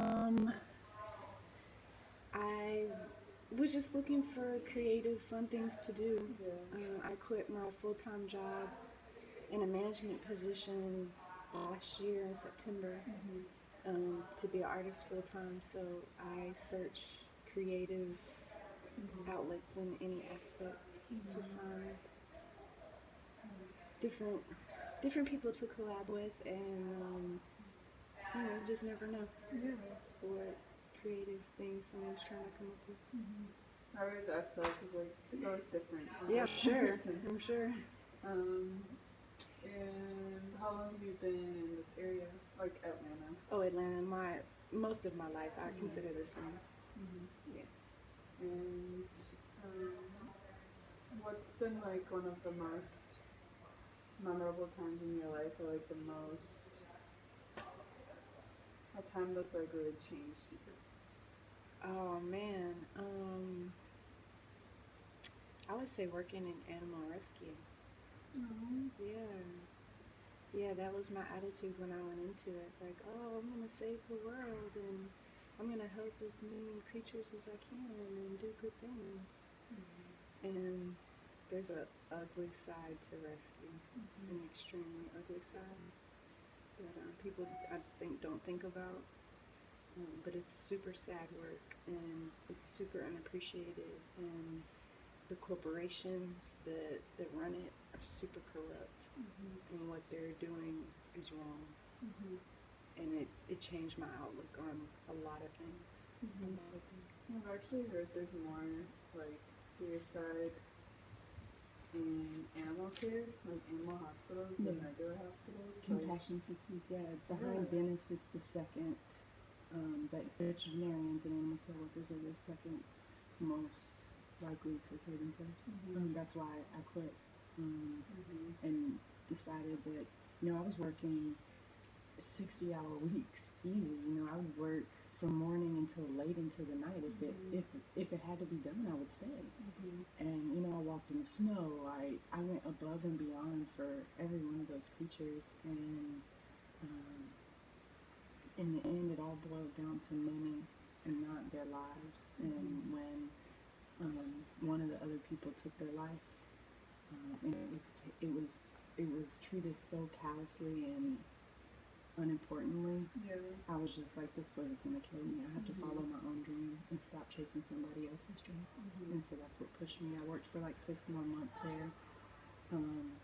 Um, I was just looking for creative, fun things to do. Yeah. I quit my full-time job in a management position last year in September to be an artist full-time. So I search creative outlets in any aspect to find different people to collab with, and you just never know Yeah. what creative things someone's trying to come up with. I always ask that because like it's always different. Yeah, sure. I'm sure. And how long have you been in this area, like Atlanta? Oh, Atlanta. Most of my life, I consider this one. Yeah. And what's been like one of the most memorable times in your life, or like the most a time that's like really changed you? Oh man. I would say working in animal rescue. Yeah. Yeah, that was my attitude when I went into it. Like, oh, I'm gonna save the world and I'm gonna help as many creatures as I can and do good things. And there's a ugly side to rescue, an extremely ugly side that people I think don't think about. But it's super sad work and it's super unappreciated, and the corporations that run it are super corrupt, and what they're doing is wrong. And it changed my outlook on a lot of things. I've actually heard there's more like suicide in animal care, like animal hospitals, than regular hospitals. Compassion fatigue, yeah. Behind dentists, it's the second. Veterinarians and animal care workers are the second most likely to kill themselves. That's why I quit and decided that, I was working 60-hour weeks, easy. I would work from morning until late into the night. If it had to be done, I would stay. And I walked in the snow. I went above and beyond for every one of those creatures, and in the end, it all boiled down to money and not their lives. And when one of the other people took their life, and it was treated so callously and unimportantly. I was just like, this was gonna kill me. I have to follow my own dream and stop chasing somebody else's dream. And so that's what pushed me. I worked for like 6 more months there,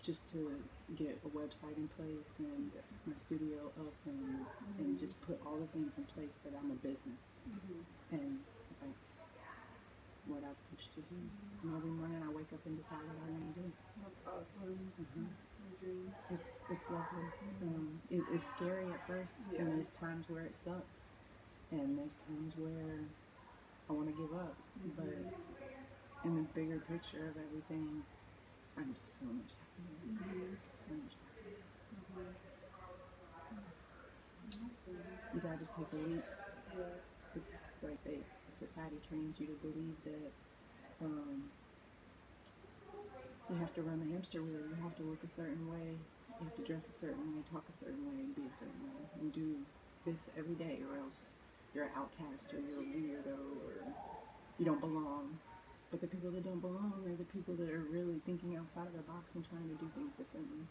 just to get a website in place and my studio up, and just put all the things in place that I'm a business. And that's what I pushed to do. And every morning I wake up and decide what I'm gonna do. That's awesome. That's my dream. It's lovely. It's scary at first, and there's times where it sucks, and there's times where I want to give up. But in the bigger picture of everything, I'm so much happier. So much happier. You gotta just take the leap. It's like society trains you to believe that you have to run the hamster wheel. You have to look a certain way. You have to dress a certain way, talk a certain way, and be a certain way, and do this every day, or else you're an outcast, or you're a weirdo, or you don't belong. But the people that don't belong are the people that are really thinking outside of the box and trying to do things differently.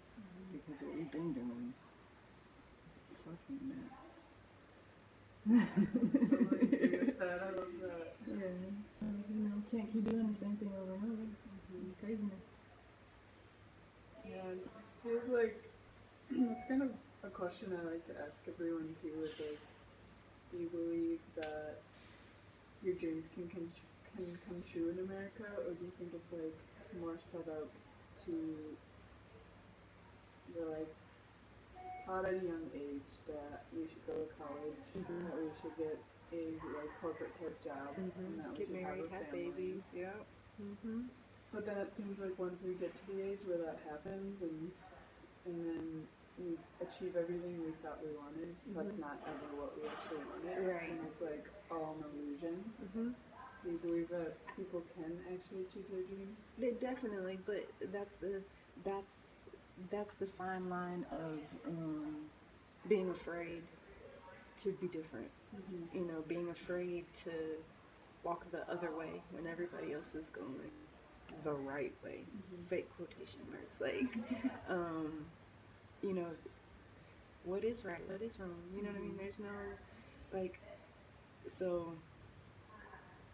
Because what we've been doing is a fucking mess. I love that. Yeah, so can't keep doing the same thing over and over. It's craziness. And it feels like it's kind of a question I like to ask everyone too. Is like, do you believe that your dreams can come true in America, or do you think it's like more set up to you're like taught at a young age that we should go to college, that we should get a like corporate type job, and that we Get should married, have have family. babies. Yep. But then it seems like once we get to the age where that happens, and then we achieve everything we thought we wanted, that's not ever what we actually wanted. Right. And it's like all an illusion. Do you believe that people can actually achieve their dreams? Definitely, but that's the fine line of being afraid to be different. You know, being afraid to walk the other way when everybody else is going the right way. Fake quotation marks. Like, you know, what is right? What is wrong? You know what I mean? There's no, like, so,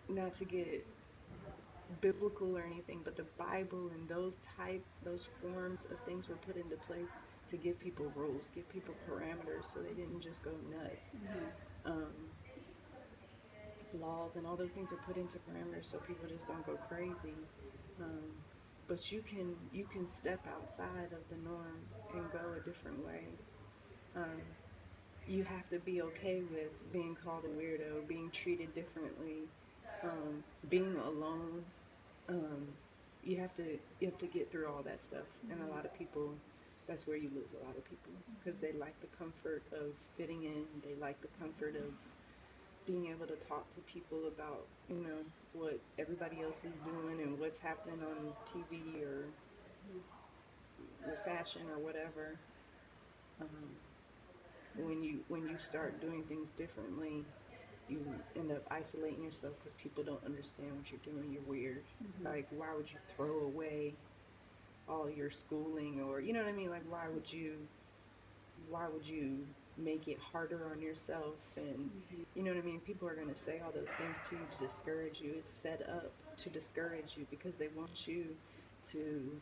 not to get biblical or anything, but the Bible and those forms of things were put into place to give people rules, give people parameters, so they didn't just go nuts. Laws and all those things are put into parameters so people just don't go crazy. But you can step outside of the norm and go a different way. You have to be okay with being called a weirdo, being treated differently, being alone. You have to get through all that stuff, and a lot of people, that's where you lose a lot of people, because they like the comfort of fitting in. They like the comfort of being able to talk to people about, you know, what everybody else is doing and what's happening on TV or fashion or whatever. When you start doing things differently, you end up isolating yourself because people don't understand what you're doing. You're weird. Like, why would you throw away all your schooling, or, you know what I mean? Like, why would you make it harder on yourself? And you know what I mean? People are going to say all those things to you to discourage you. It's set up to discourage you because they want you to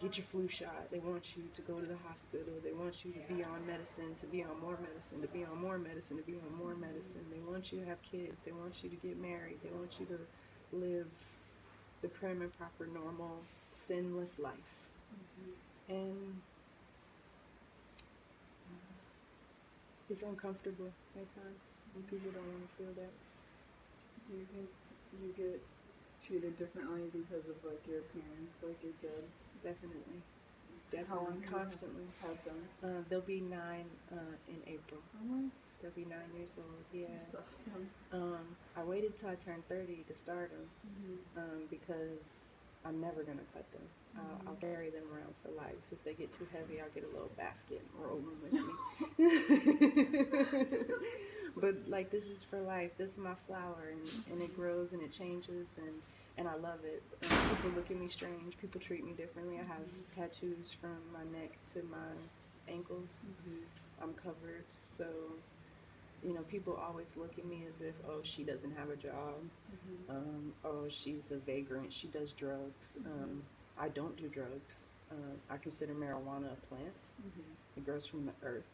get your flu shot. They want you to go to the hospital. They want you to be on medicine, to be on more medicine, to be on more medicine, to be on more medicine. They want you to have kids. They want you to get married. They want you to live the prim and proper, normal, sinless life. And it's uncomfortable at times, and people don't want to feel that. Do you think you get treated differently because of, like, your parents, like your dads? Definitely. How long Constantly. Have them? They'll be 9 in April. They'll be 9 years old. Yeah. That's awesome. I waited till I turned 30 to start them, because I'm never gonna cut them. I'll carry them around for life. If they get too heavy, I'll get a little basket and roll them with me. But, like, this is for life. This is my flower, and it grows and it changes, and I love it. People look at me strange. People treat me differently. I have tattoos from my neck to my ankles. I'm covered. So, you know, people always look at me as if, oh, she doesn't have a job. Oh, she's a vagrant. She does drugs. I don't do drugs. I consider marijuana a plant. It grows from the earth.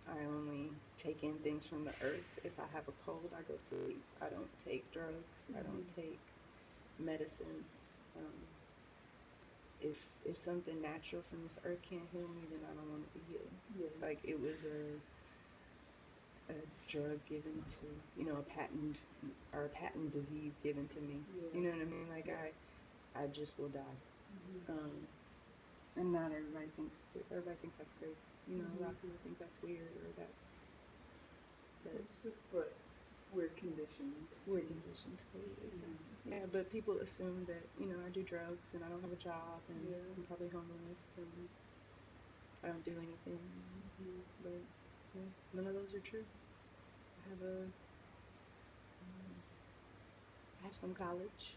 I only take in things from the earth. If I have a cold, I go to sleep. I don't take drugs. I don't take medicines. If something natural from this earth can't heal me, then I don't want to be healed. Like, it was a drug given to, you know, a patent disease given to me. You know what I mean? Like, I just will die. And not everybody thinks that's crazy. You know, a lot of people think that's weird, or it's just what we're conditioned. We're conditioned to believe. Yeah, but people assume that, you know, I do drugs and I don't have a job and I'm probably homeless and I don't do anything. But none of those are true. I have some college.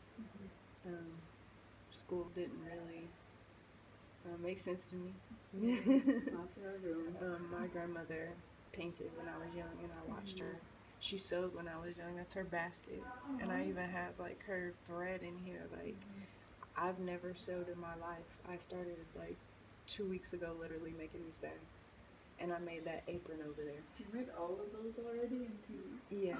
School didn't really make sense to me. It's not for everyone. My grandmother painted when I was young, and I watched her. She sewed when I was young. That's her basket. And I even have, like, her thread in here. Like, I've never sewed in my life. I started, like, 2 weeks ago, literally making these bags. And I made that apron over there. You made all of those already in 2 weeks?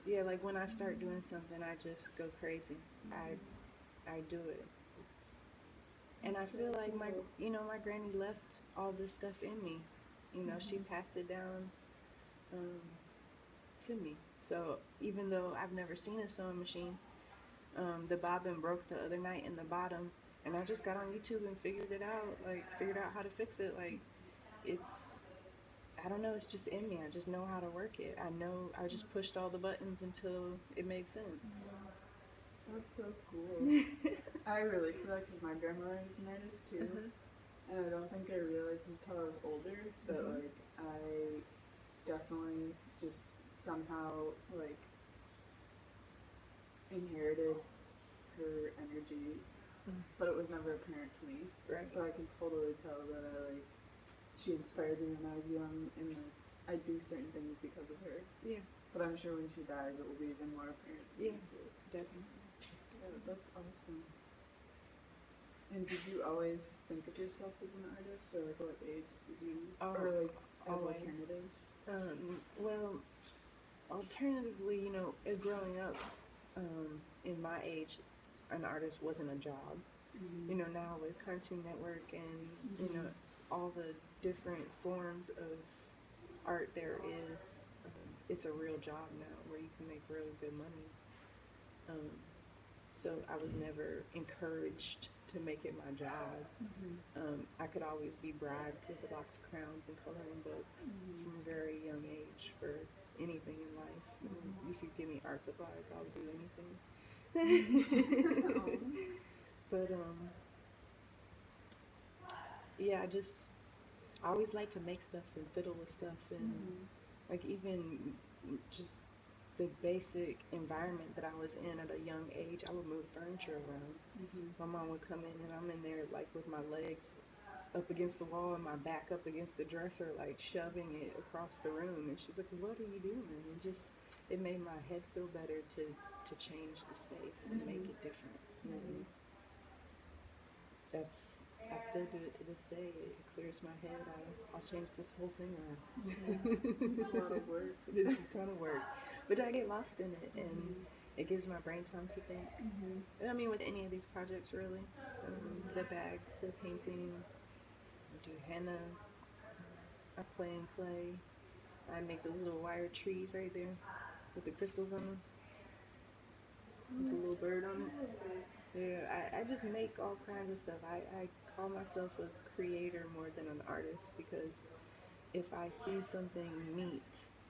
Yeah, like, when I start doing something, I just go crazy. I do it. And I feel like my granny left all this stuff in me. You know, she passed it down to me. So even though I've never seen a sewing machine, the bobbin broke the other night in the bottom, and I just got on YouTube and figured out how to fix it. Like, I don't know, it's just in me. I just know how to work it. I just pushed all the buttons until it made sense. That's so cool. I relate to that because my grandmother is an artist too. And I don't think I realized until I was older that, like, definitely just somehow like inherited her energy, but it was never apparent to me. Right. But I can totally tell that she inspired me when I was young, and like I do certain things because of her. Yeah. But I'm sure when she dies, it will be even more apparent to me too. Definitely. Yeah, that's awesome. And did you always think of yourself as an artist, or like what age did you, or like as always. alternative? Well, alternatively, growing up, in my age, an artist wasn't a job. Mm-hmm. Now with Cartoon Network and, all the different forms of art there is, it's a real job now where you can make really good money. So I was never encouraged to make it my job. I could always be bribed with a box of crowns and coloring books from a very young age for anything in life. You could give me art supplies, I would do anything. But yeah, I always like to make stuff and fiddle with stuff, and like even just the basic environment that I was in at a young age, I would move furniture around. My mom would come in and I'm in there like with my legs up against the wall and my back up against the dresser, like shoving it across the room, and she's like, "What are you doing?" And it made my head feel better to change the space and make it different. I still do it to this day. It clears my head. I'll change this whole thing around. It's a lot of work. It's a ton of work, but I get lost in it, and it gives my brain time to think. I mean, with any of these projects, really, the bags, the painting, I do henna, I play in clay, I make those little wire trees right there with the crystals on them, with the little bird on it. Yeah, I just make all kinds of stuff. I call myself a creator more than an artist, because if I see something neat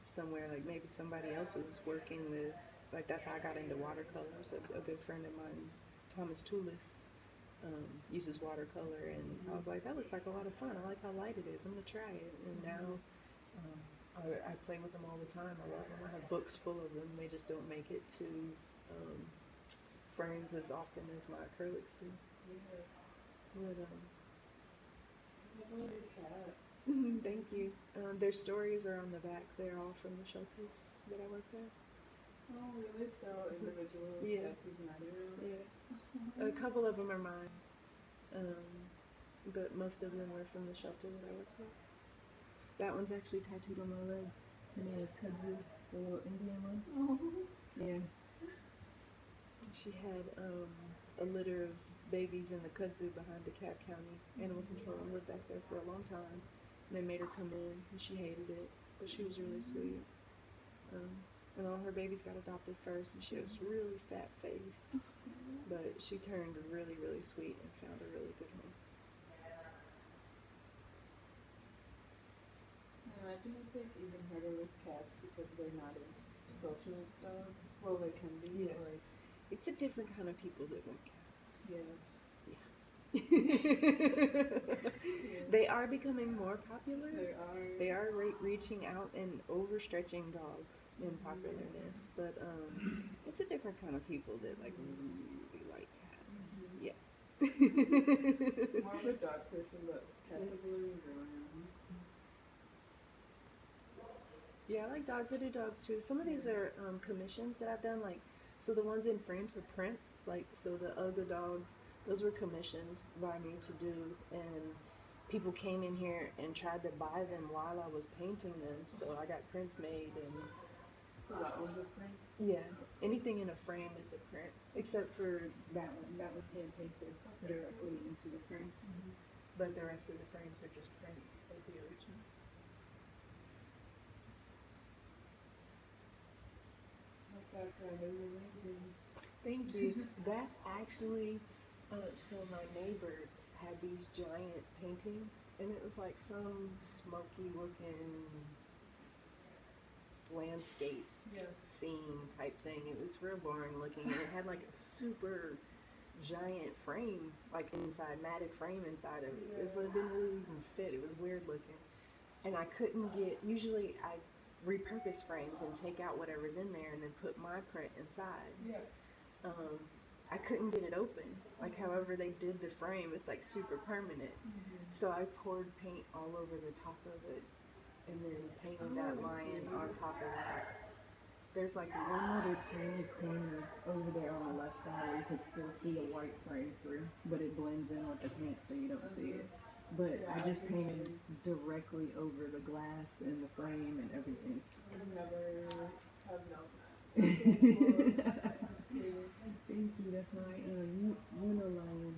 somewhere, like maybe somebody else is working with, like that's how I got into watercolors. A good friend of mine, Thomas Toulis, uses watercolor, and I was like, that looks like a lot of fun. I like how light it is. I'm gonna try it. And now I play with them all the time. I love them. I have books full of them. They just don't make it to frames as often as my acrylics do. But, I love your cats. thank you. Their stories are on the back. They're all from the shelters that I worked at. Oh, really? Still individual cats you've met around? Yeah. A couple of them are mine. But most of them were from the shelter that I worked at. That one's actually tattooed on my leg. Her name is Kudzu, the little Indian one. Oh. Yeah. She had a litter of babies in the kudzu behind DeKalb County Animal Control, and lived back there for a long time. And they made her come in, and she hated it, but she was really sweet. And all her babies got adopted first, and she had this really fat face. But she turned really, really sweet and found a really good home. I imagine it's like even harder with cats because they're not as social as dogs. Well, they can be. Yeah. But like, It's a different kind of people that want cats. yeah. They are becoming more popular. They are. Reaching out and overstretching dogs in popularness, but it's a different kind of people that like really like cats. Yeah. More of a dog person, but cats have really been growing on. Yeah, I like dogs. I do dogs too. Some of these are commissions that I've done, like, so the ones in frames are prints, like, so the Uga dogs, those were commissioned by me to do, and people came in here and tried to buy them while I was painting them, so I got prints made. And So that one's a print? yeah, anything in a frame is a print, except for that one. That was hand painted directly into the frame, but the rest of the frames are just prints of the original. That is amazing. Thank you. That's actually, so my neighbor had these giant paintings, and it was like some smoky looking landscape scene type thing. It was real boring looking, and it had like a super giant frame, like inside, matted frame inside of it. So it didn't really even fit. It was weird looking. And I couldn't get, usually I repurpose frames and take out whatever's in there and then put my print inside. Yeah. I couldn't get it open. Like, however they did the frame, it's like super permanent. So I poured paint all over the top of it and then painted that lion on top of that. There's like One little tiny corner over there on the left side where you can still see the white frame through, but it blends in with the paint so you don't see it. But I just painted directly over the glass and the frame and everything. I would never have known that. Thank you. That's my Lion.